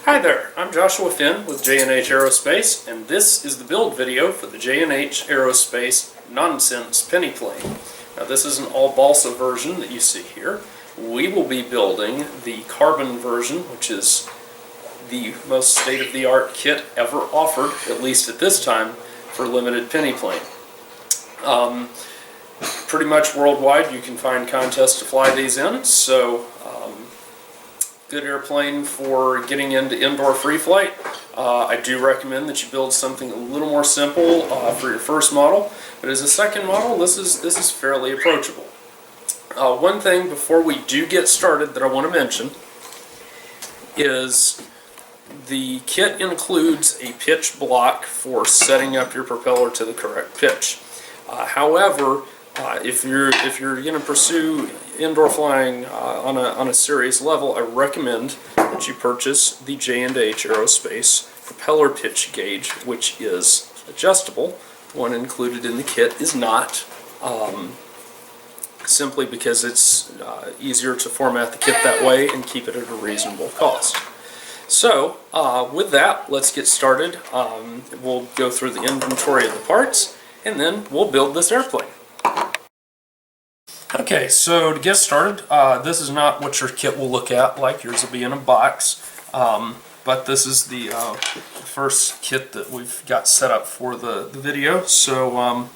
Hi there, I'm Joshua Finn with J&H Aerospace, and this is the build video for the J&H Aerospace Noncents Pennyplane. Now this is an all-balsa version that you see here. We will be building the carbon version, which is the most state-of-the-art kit ever offered, at least at this time, for limited pennyplane. Pretty much worldwide you can find contests to fly these in, so good airplane for getting into indoor free flight. I do recommend that you build something a little more simple for your first model, but as a second model, this is fairly approachable. One thing before we do get started that I want to mention is the kit includes a pitch block for setting up your propeller to the correct pitch. However, if you're going to pursue indoor flying on a serious level, I recommend that you purchase the J&H Aerospace propeller pitch gauge, which is adjustable. One included in the kit is not, simply because it's easier to format the kit that way and keep it at a reasonable cost. So, with that, let's get started. We'll go through the inventory of the parts, and then we'll build this airplane. Okay, so to get started, this is not what your kit will look at like. Yours will be in a box, but this is the first kit that we've got set up for the video, so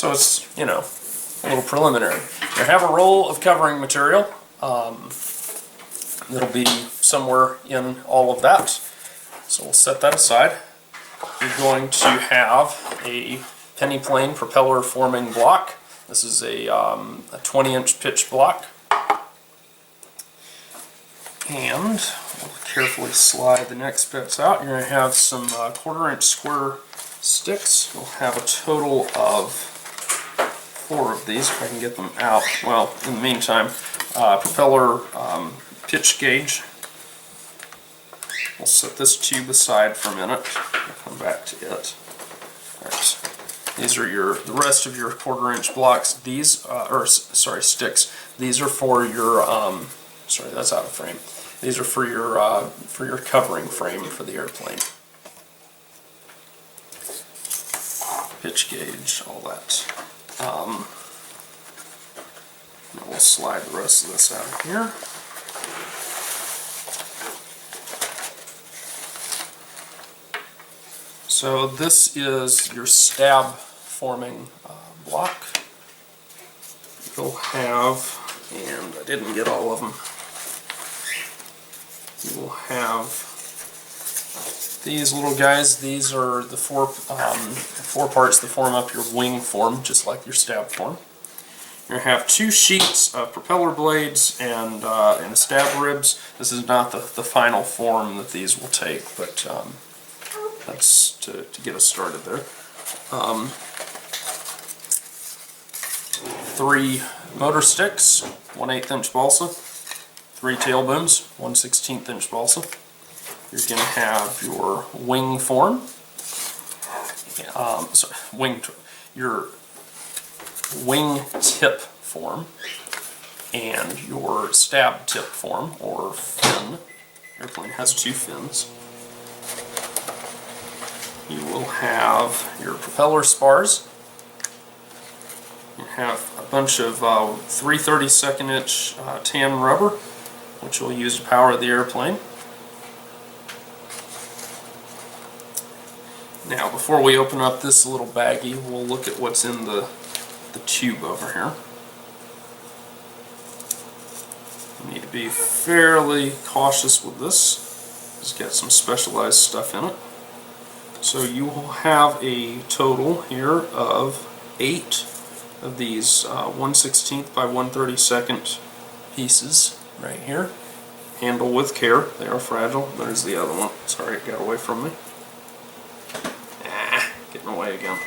it's, you know, a little preliminary. You have a roll of covering material. It'll be somewhere in all of that, so we'll set that aside. You're going to have a pennyplane propeller forming block. This is a 20-inch pitch block, and we'll carefully slide the next bits out. You're going to have some 1/4-inch square sticks. We'll have a total of 4 of these, if I can get them out. Well, in the meantime, propeller pitch gauge. We'll set this tube aside for a minute. I'll come back to it. All right. These are the rest of your 1/4-inch blocks. These, sticks. These are for your, sorry, that's out of frame. These are for your covering frame for the airplane. Pitch gauge, all that. Now we'll slide the rest of this out of here. So this is your stab forming block. You'll have, and I didn't get all of them, you will have these little guys. These are the four parts that form up your wing form, just like your stab form. You're going to have 2 sheets of propeller blades and stab ribs. This is not the final form that these will take, but that's to get us started there. 3 motor sticks, 1/8-inch balsa, 3 tail booms, 1/16-inch balsa. You're going to have your wing form, your wing tip form, and your stab tip form, or fin. Airplane has 2 fins. You will have your propeller spars. You have a bunch of 3/32-inch tan rubber, which we'll use to power the airplane. Now, before we open up this little baggie, we'll look at what's in the tube over here. You need to be fairly cautious with this. It's got some specialized stuff in it. So you will have a total here of 8 of these 1/16 by 1/32 pieces right here. Handle with care, they are fragile. There's the other one. Sorry, it got away from me. Getting away again.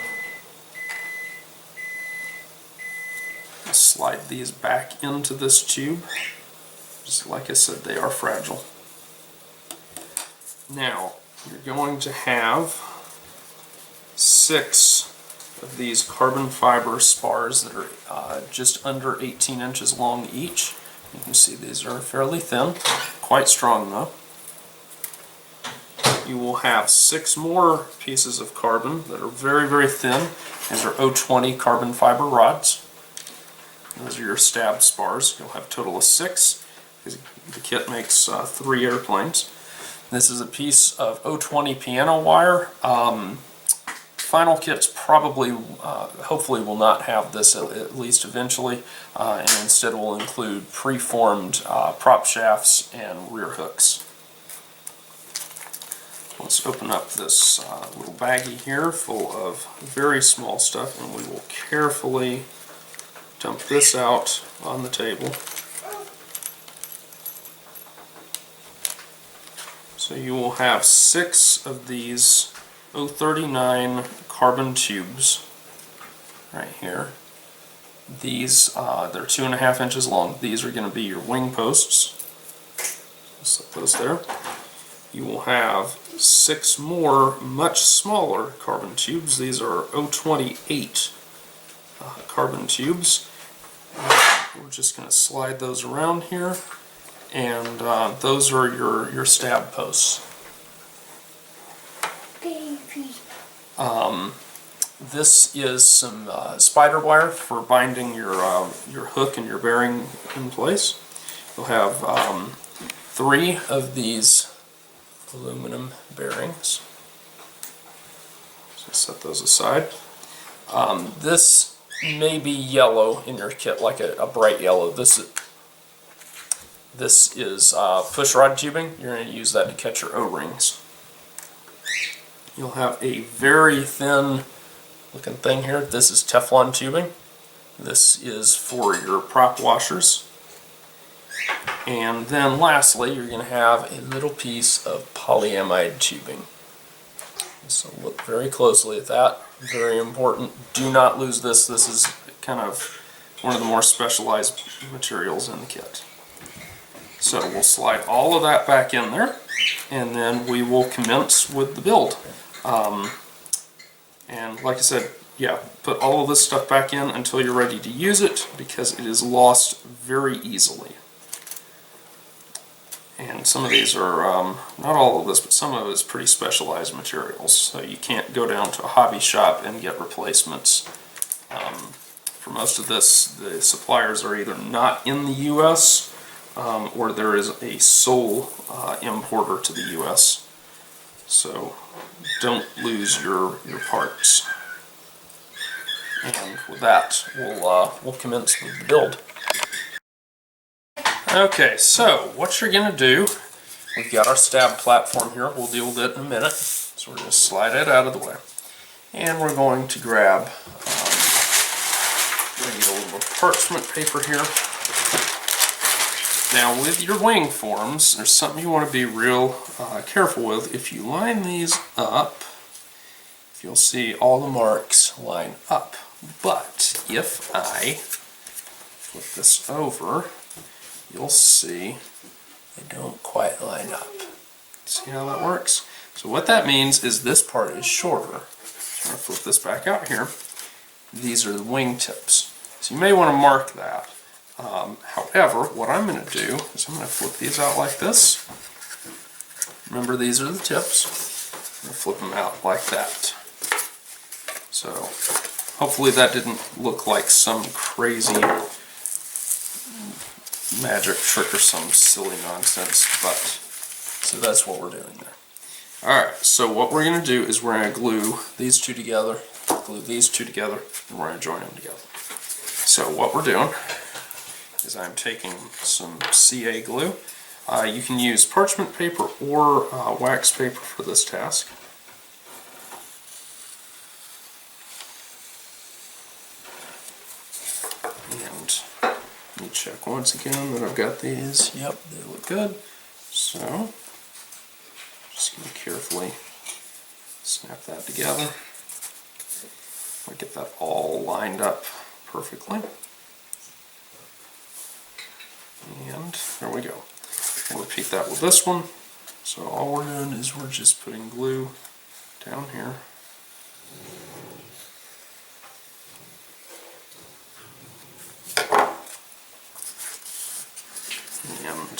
Slide these back into this tube. Just like I said, they are fragile. Now, you're going to have 6 of these carbon fiber spars that are just under 18 inches long each. You can see these are fairly thin, quite strong though. you will have 6 more pieces of carbon that are very, very thin. These are 020 carbon fiber rods. Those are your stab spars. You'll have a total of 6, because the kit makes 3 airplanes. This is a piece of 020 piano wire. Final kits probably, hopefully will not have this, at least eventually, and instead will include preformed prop shafts and rear hooks. Let's open up this little baggie here full of very small stuff, and we will carefully dump this out on the table. So you will have 6 of these 039 carbon tubes right here. These, they're 2.5 inches long. These are going to be your wing posts. Set those there. You will have 6 more much smaller carbon tubes. These are 028 carbon tubes. We're just going to slide those around here, and those are your stab posts. This is some spider wire for binding your hook and your bearing in place. You'll have 3 of these aluminum bearings. So set those aside. This may be yellow in your kit, like a bright yellow. This is Pushrod Tubing. You're going to use that to catch your O-rings. You'll have a very thin looking thing here. This is Teflon tubing. This is for your prop washers. And then lastly, you're going to have a little piece of polyamide tubing. So look very closely at that. Very important. Do not lose this. This is kind of one of the more specialized materials in the kit. So we'll slide all of that back in there, and then we will commence with the build. And like I said, yeah, put all of this stuff back in until you're ready to use it, because it is lost very easily. And some of these are, not all of this, but some of it is pretty specialized materials, so you can't go down to a hobby shop and get replacements. For most of this, the suppliers are either not in the U.S., or there is a sole importer to the U.S., so don't lose your parts. And with that, we'll commence with the build. Okay, so what you're going to do, we've got our stab platform here. We'll deal with it in a minute. So we're going to slide it out of the way. And we're going to grab, we're going to get a little parchment paper here. Now with your wing forms, there's something you want to be real careful with. If you line these up, you'll see all the marks line up. But if I flip this over, you'll see they don't quite line up. See how that works? So what that means is this part is shorter. So I'm going to flip this back out here. These are the wing tips. So you may want to mark that. However, what I'm going to do is I'm going to flip these out like this. Remember, these are the tips. I'm going to flip them out like that. So hopefully that didn't look like some crazy magic trick or some silly nonsense, but so that's what we're doing there. Alright, so what we're going to do is we're going to glue these two together, and we're going to join them together. So what we're doing is I'm taking some CA glue. You can use parchment paper or wax paper for this task. And let me check once again that I've got these. Yep, they look good. So, just going to carefully snap that together. I'll get that all lined up perfectly. And there we go. We'll repeat that with this one. So all we're doing is we're just putting glue down here. And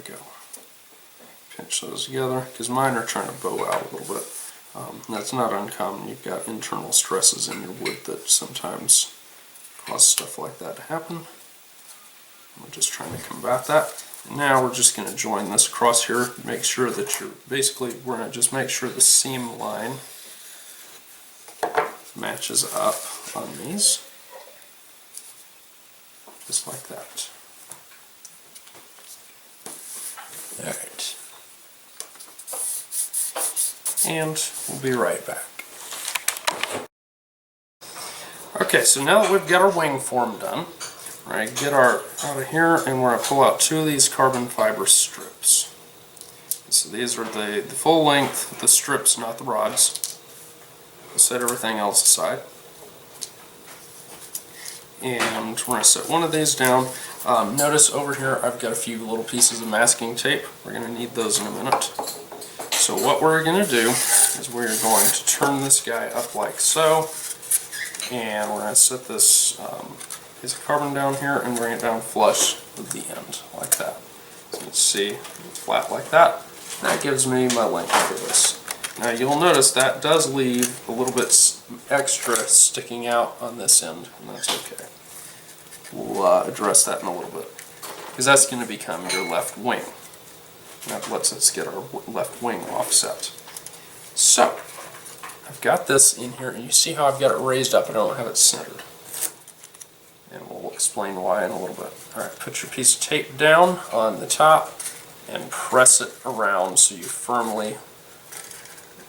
we go. Pinch those together, because mine are trying to bow out a little bit. That's not uncommon. You've got internal stresses in your wood that sometimes cause stuff like that to happen. We're just trying to combat that. And now we're just going to join this across here. Make sure that we're going to just make sure the seam line matches up on these. Just like that. Alright. And we'll be right back. Okay, so now that we've got our wing form done, we're going to get our out of here and we're going to pull out 2 of these carbon fiber strips. So these are the full length, the strips, not the rods. We'll set everything else aside. And we're going to set one of these down. Notice over here I've got a few little pieces of masking tape. We're going to need those in a minute. So what we're going to do is we're going to turn this guy up like so. And we're going to set this piece of carbon down here and bring it down flush with the end, like that. So you can see it's flat like that. That gives me my length for this. Now you'll notice that does leave a little bit extra sticking out on this end, and that's okay. We'll address that in a little bit, because that's going to become your left wing. That lets us get our left wing offset. So, I've got this in here, and you see how I've got it raised up, and I don't have it centered. And we'll explain why in a little bit. Alright, put your piece of tape down on the top, and press it around so you firmly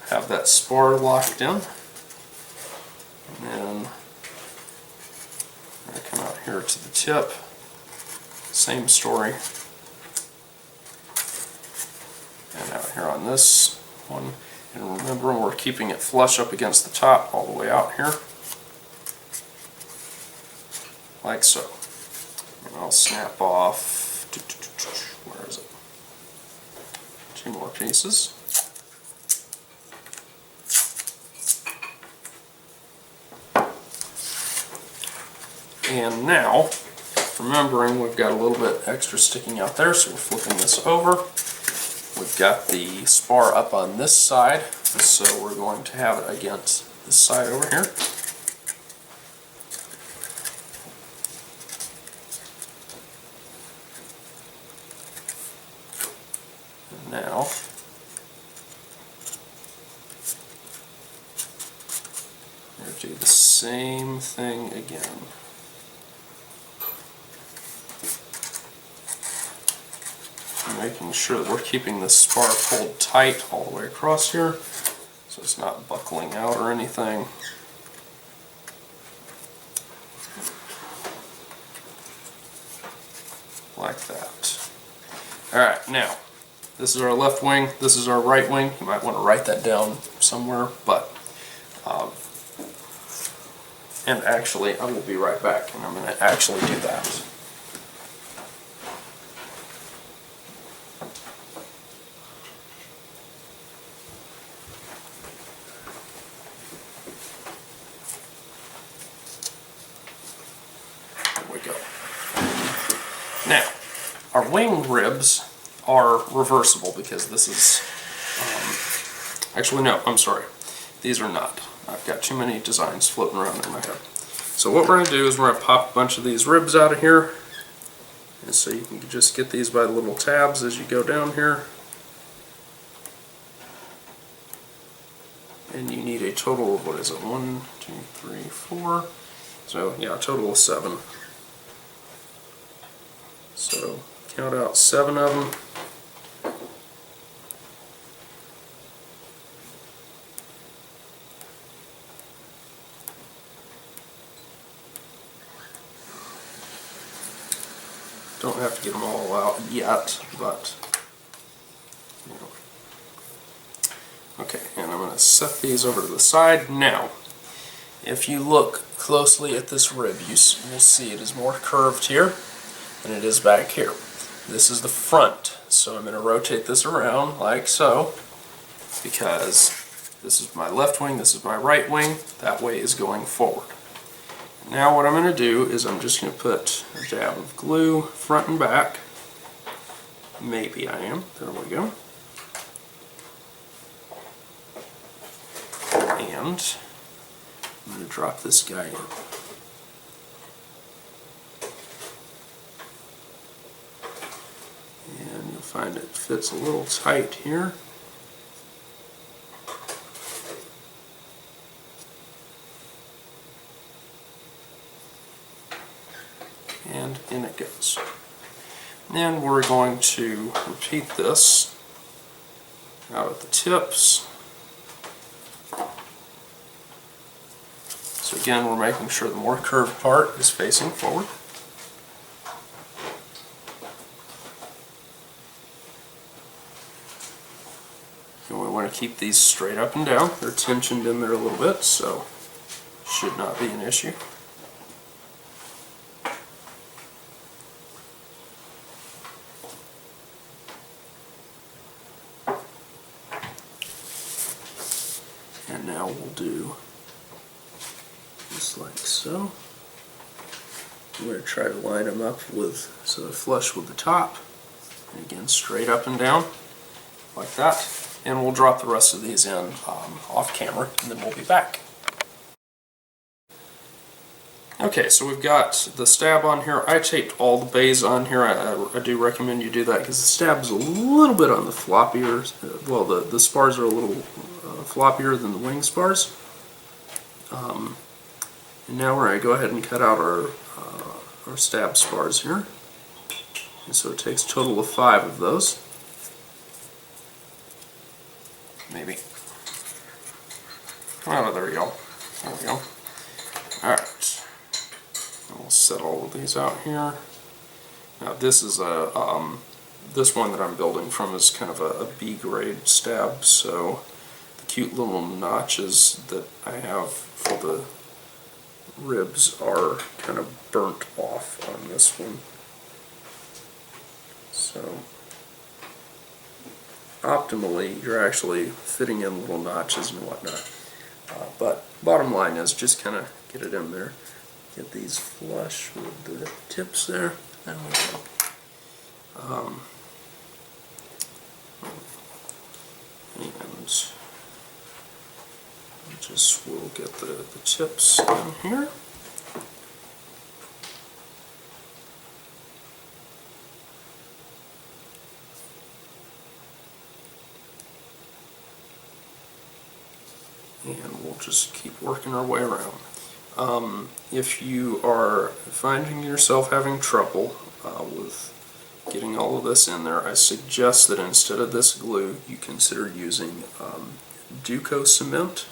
have that spar locked in. And then I'm going to come out here to the tip. Same story. And out here on this one. And remember, we're keeping it flush up against the top all the way out here. Like so. And I'll snap off, where is it? 2 more pieces. And now, remembering we've got a little bit extra sticking out there, so we're flipping this over. We've got the spar up on this side, so we're going to have it against this side over here. And now, we're going to do the same thing again. Making sure that we're keeping the spar pulled tight all the way across here, so it's not buckling out or anything. Like that. Alright, now, this is our left wing, this is our right wing. You might want to write that down somewhere, but, and actually, I will be right back, and I'm going to actually do that. Now, our wing ribs are reversible because this is, actually no, I'm sorry, these are not. I've got too many designs floating around in my head. So what we're going to do is we're going to pop a bunch of these ribs out of here, and so you can just get these by the little tabs as you go down here. And you need a total of, what is it, 1, 2, 3, 4, so yeah, a total of 7. So count out 7 of them. Don't have to get them all out yet, but you know. Okay, and I'm going to set these over to the side. Now, if you look closely at this rib, you will see it is more curved here than it is back here. This is the front, so I'm going to rotate this around like so, because this is my left wing, this is my right wing, that way is going forward. Now what I'm going to do is I'm just going to put a dab of glue front and back, Maybe I am. There we go. And I'm going to drop this guy in. And you'll find it fits a little tight here. And in it goes. Then we're going to repeat this out at the tips. So again, we're making sure the more curved part is facing forward. And we want to keep these straight up and down. They're tensioned in there a little bit, so should not be an issue. And now we'll do just like so. I'm going to try to line them up with so they're flush with the top. And again, straight up and down like that. And we'll drop the rest of these in off camera, and then we'll be back. Okay, so we've got the stab on here. I taped all the bays on here. I do recommend you do that because the stab's a little bit on the floppier, well, the spars are a little floppier than the wing spars. And now we're going to go ahead and cut out our stab spars here. And so it takes a total of 5 of those. Maybe. Oh, there we go. There we go. Alright. We'll set all of these out here. Now this is this one that I'm building from is kind of a B grade stab, so the cute little notches that I have for the ribs are kind of burnt off on this one. So optimally, you're actually fitting in little notches and whatnot. But bottom line is just kind of get it in there. Get these flush with the tips there. There we go. And just we'll get the tips in here. And we'll just keep working our way around. If you are finding yourself having trouble with getting all of this in there, I suggest that instead of this glue, you consider using Duco cement,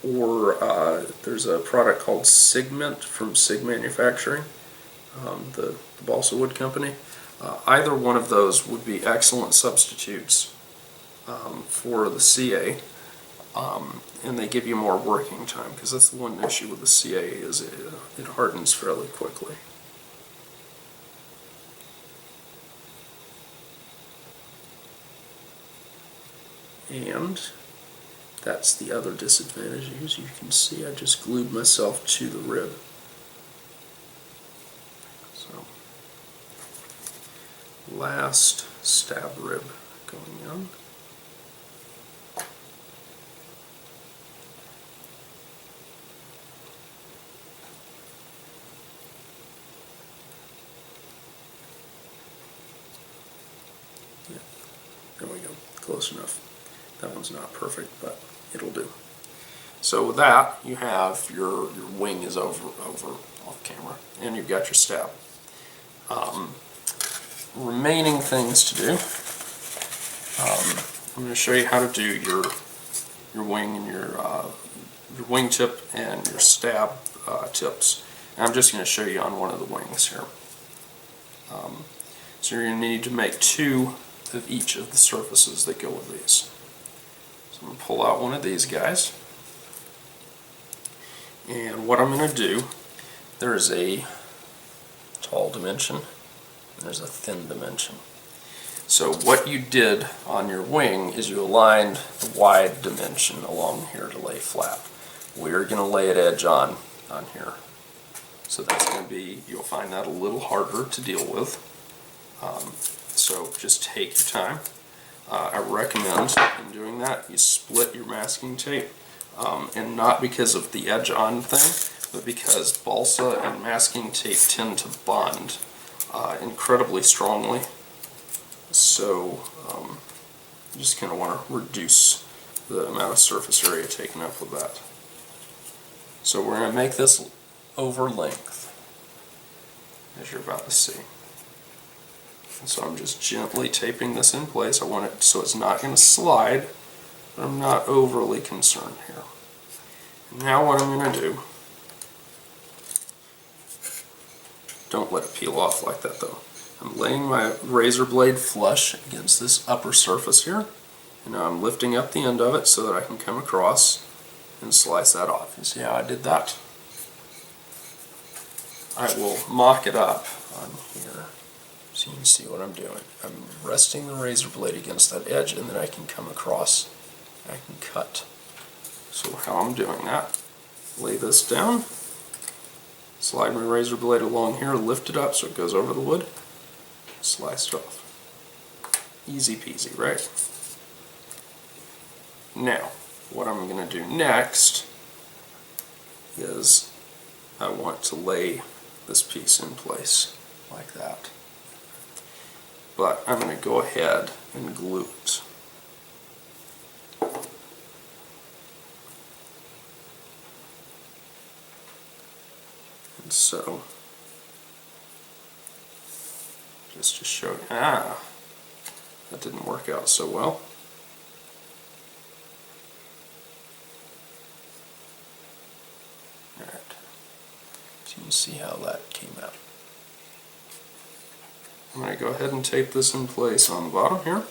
or there's a product called Sigment from Sig Manufacturing, the balsa wood company. Either one of those would be excellent substitutes for the CA. And they give you more working time, because that's the one issue with the CA is it hardens fairly quickly. And that's the other disadvantage. As you can see, I just glued myself to the rib. So, last stab rib going on. There we go, close enough. That one's not perfect, but it'll do. So with that, you have your wing is over off camera, and you've got your stab. Remaining things to do. I'm going to show you how to do your wing and your wingtip and your stab tips. And I'm just going to show you on one of the wings here. So you're going to need to make 2 of each of the surfaces that go with these. So I'm going to pull out one of these guys, and what I'm going to do, there's a tall dimension and there's a thin dimension. So what you did on your wing is you aligned the wide dimension along here to lay flat. We're going to lay it edge on here. So that's going to be, you'll find that a little harder to deal with. so just take your time. I recommend in doing that you split your masking tape, and not because of the edge-on thing, but because balsa and masking tape tend to bond incredibly strongly. So you just kind of want to reduce the amount of surface area taken up with that. So we're going to make this over length, as you're about to see. And so I'm just gently taping this in place. I want it so it's not going to slide, but I'm not overly concerned here. Now what I'm going to do, don't let it peel off like that though. I'm laying my razor blade flush against this upper surface here, and now I'm lifting up the end of it so that I can come across and slice that off. You see how I did that? I will mock it up on here so you can see what I'm doing. I'm resting the razor blade against that edge, and then I can come across, I can cut. So how I'm doing that, lay this down, slide my razor blade along here, lift it up so it goes over the wood, slice it off. Easy peasy, right? Now, what I'm going to do next is I want to lay this piece in place like that. But I'm going to go ahead and glue it. And so, just to show you, that didn't work out so well. Alright, so you can see how that came out. I'm going to go ahead and tape this in place on the bottom here.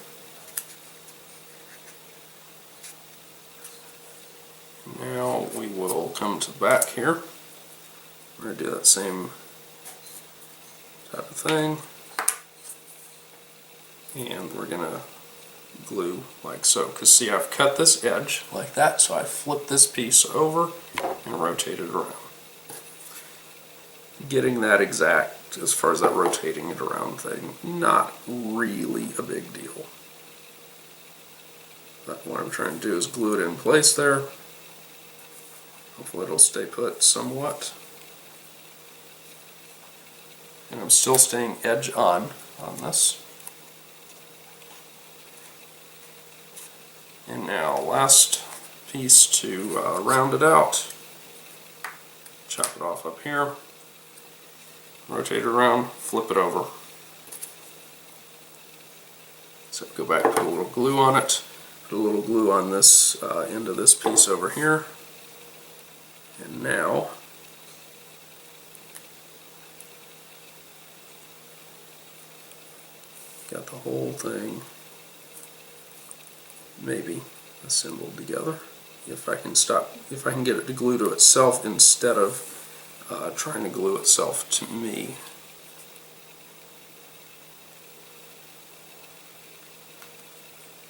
Now we will come to the back here. We're going to do that same type of thing. And we're going to glue like so. Because see, I've cut this edge like that, so I flip this piece over and rotate it around. Getting that exact as far as that rotating it around thing, not really a big deal. But what I'm trying to do is glue it in place there. Hopefully it'll stay put somewhat. And I'm still staying edge on this. And now last piece to round it out. Chop it off up here. Rotate it around, flip it over. So go back, put a little glue on it, put a little glue on this end of this piece over here. And now got the whole thing maybe assembled together. If I can get it to glue to itself instead of trying to glue itself to me.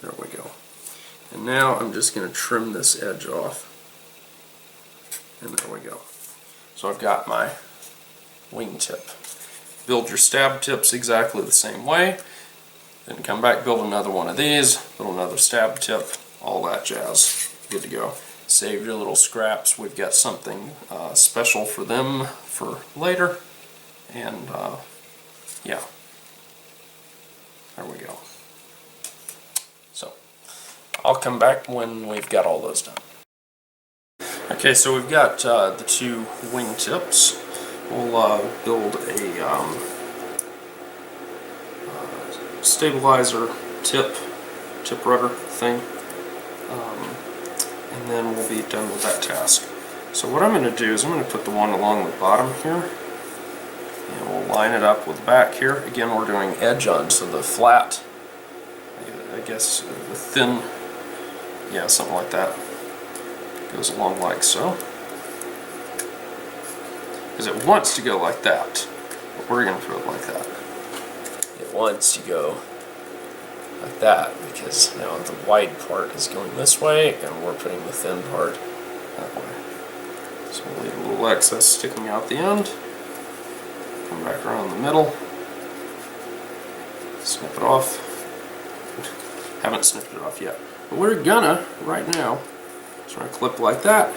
There we go. And now I'm just going to trim this edge off. And there we go. So I've got my wingtip. Build your stab tips exactly the same way. Then come back, build another one of these, build another stab tip, all that jazz. Good to go. Save your little scraps. We've got something special for them for later. And yeah, there we go. So I'll come back when we've got all those done. Okay, so we've got the two wingtips. We'll build a stabilizer tip rudder thing. And then we'll be done with that task. So what I'm going to do is I'm going to put the one along the bottom here, and we'll line it up with the back here. Again, we're doing edge on, so the flat, I guess the thin, yeah, something like that, goes along like so. Because it wants to go like that, but we're going to put it like that. It wants to go like that, because now the wide part is going this way and we're putting the thin part that way. So we'll leave a little excess sticking out the end, come back around the middle, snip it off. Haven't snipped it off yet. But we're gonna, right now, try to clip like that.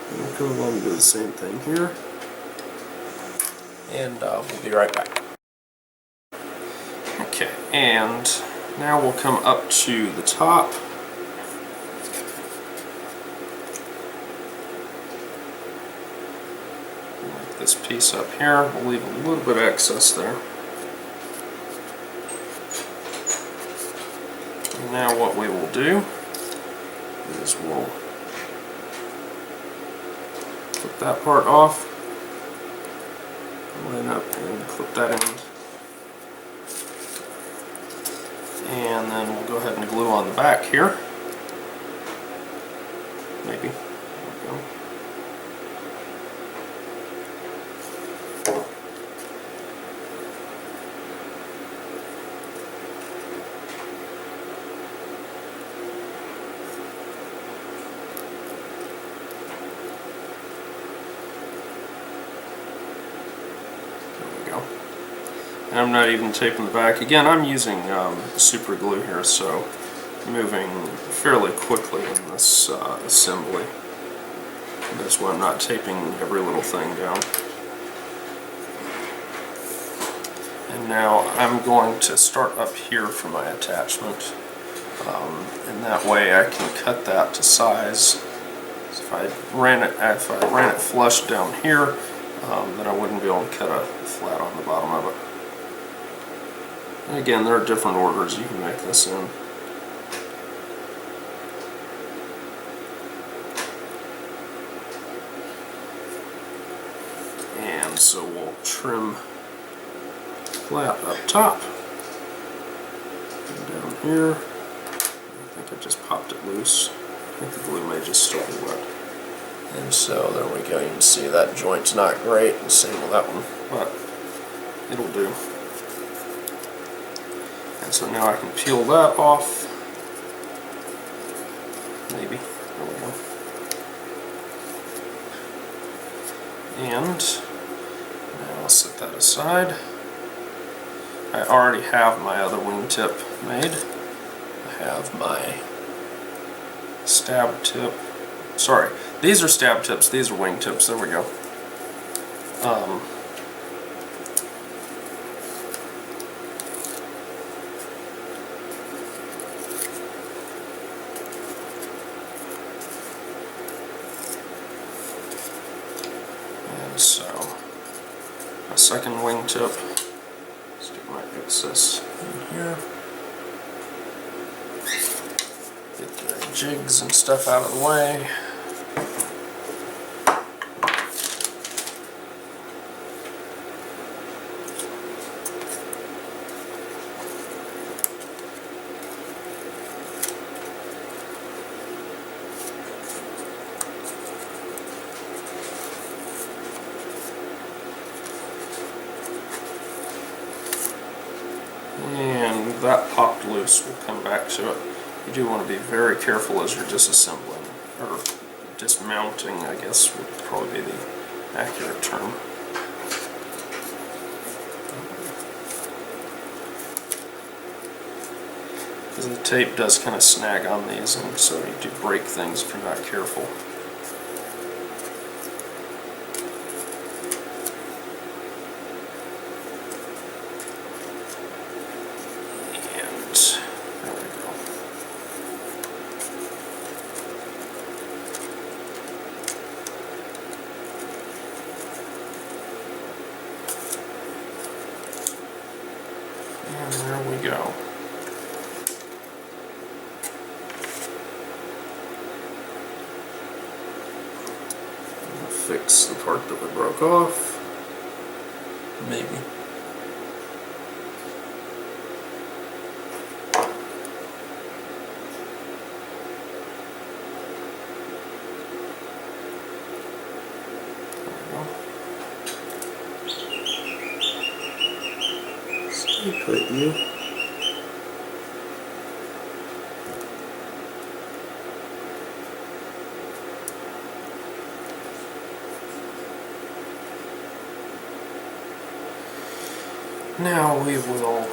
And we'll come along and do the same thing here. And we'll be right back. Okay, and now we'll come up to the top. Make this piece up here. We'll leave a little bit of excess there. And now what we will do is we'll clip that part off, line up and clip that end, and then we'll go ahead and glue on the back here. Maybe. There we go. And I'm not even taping the back. Again, I'm using super glue here, so moving fairly quickly in this assembly. And that's why I'm not taping every little thing down. And now I'm going to start up here for my attachment. And that way I can cut that to size. So if I ran it flush down here, then I wouldn't be able to cut a flat on the bottom of it. And again, there are different orders you can make this in. And so we'll trim flat up top. And down here, I think I just popped it loose. I think the glue may just still be wet. And so there we go, you can see that joint's not great, and same with that one, but it'll do. And so now I can peel that off. Maybe. There we go. And now I'll set that aside. I already have my other wingtip made. I have my stab tip. Sorry, these are stab tips, these are wingtips. There we go. So, my second wingtip, stick my excess in here, get the jigs and stuff out of the way. And that popped loose, we'll come back to it. You do want to be very careful as you're disassembling, or dismounting, I guess would probably be the accurate term. Because the tape does kind of snag on these, and so you do break things if you're not careful. And there we go. I'll fix the part that we broke off. Maybe. Put you. Now we will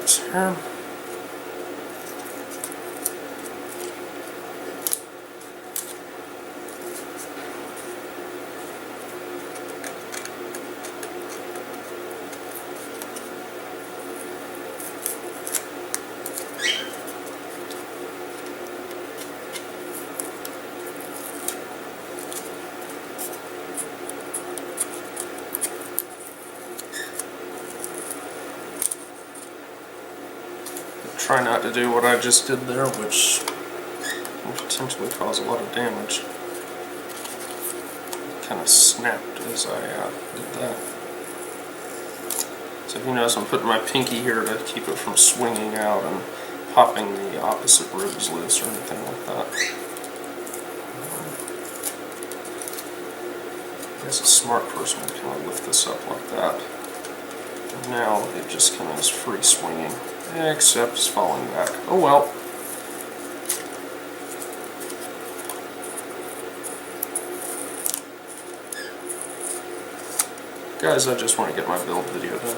this here. Try not to do what I just did there, which can potentially cause a lot of damage. Kind of snapped as I did that. So if you notice, I'm putting my pinky here to keep it from swinging out and popping the opposite ribs loose or anything like that. I guess a smart person would kind of lift this up like that. And now it just kind of is free swinging. Except it's falling back. Oh well. Guys, I just want to get my build video done.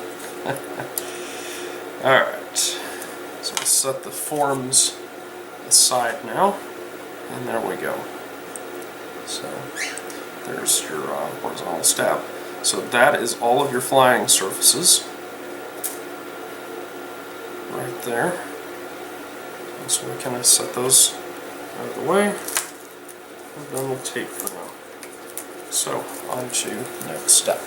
Alright. So we'll set the forms aside now. And there we go. So there's your horizontal stab. So that is all of your flying surfaces. Right there. And so we kind of set those out of the way. I'm done with tape for now. So on to the next step.